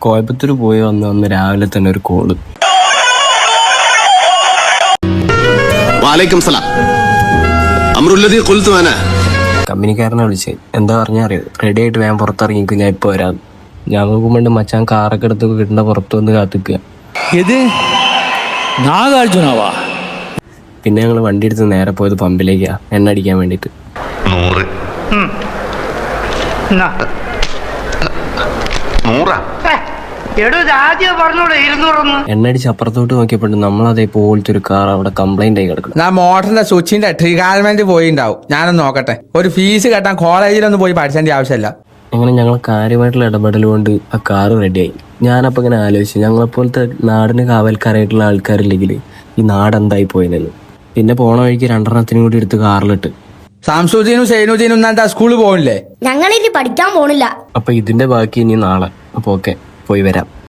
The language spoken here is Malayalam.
കോയമ്പത്തൂർ പോയി വന്ന് രാവിലെ തന്നെ ഒരു കോള്. വാലൈക്കും സലാം. അമ്രുല്ലദീ ഖുൽതു അനാ. കമ്പനിക്കാരനെ വിളിച്ചേ. എന്താ പറഞ്ഞാൽ അറിയോ, റെഡി ആയിട്ട് വേഗം പുറത്തിറങ്ങിക്കും, ഞാൻ ഇപ്പോൾ വരാം. ഞാൻ നോക്കുമ്പോണ്ട് മച്ചാൻ കാറൊക്കെ എടുത്ത് കിട്ടുന്ന പുറത്ത് വന്ന് കാത്തിക്കുക. പിന്നെ ഞങ്ങൾ വണ്ടി എടുത്ത് നേരെ പോയത് പമ്പിലേക്കാ, എണ്ണ അടിക്കാൻ വേണ്ടിയിട്ട്. 100 എണ്ണ അടിച്ച് അപ്പുറത്തോട്ട് നോക്കിയപ്പോൾ നമ്മളതേ പോലത്തെ ഒരു കാർ അവിടെ കംപ്ലൈന്റ് ആയി കിടക്കണം. ഞാൻ മോട്ടറിന്റെ സ്വിച്ചിന്റെ ട്രിഗാൽമെന്റ് പോയിണ്ടാവും. ഞാനൊന്ന് നോക്കട്ടെ. ഒരു ഫീസ് കെട്ടാൻ കോളേജിലൊന്നും പോയി പഠിച്ചതിന്റെ ആവശ്യമില്ല. അങ്ങനെ ഞങ്ങൾ കാര്യമായിട്ടുള്ള ഇടപെടൽ കൊണ്ട് ആ കാറ് റെഡിയായി. ഞാനപ്പോൾ ഇങ്ങനെ ആലോചിച്ചു, ഞങ്ങളെപ്പോലത്തെ നാടിന് കാവൽക്കാരായിട്ടുള്ള ആൾക്കാരില്ലെങ്കിൽ ഈ നാട് എന്തായി പോയെന്ന്. പിന്നെ പോണ വഴിക്ക് 2 കൂടി എടുത്ത് കാറിലിട്ട്. സംസുദ്ദീനും സൈനുദ്ദീനും എന്താ സ്കൂളിൽ പോകണില്ലേ? ഞങ്ങളിനി പഠിക്കാൻ പോണില്ല. അപ്പൊ ഇതിന്റെ ബാക്കി ഇനി നാളെ. അപ്പൊ ഓക്കെ, പോയി വരാം.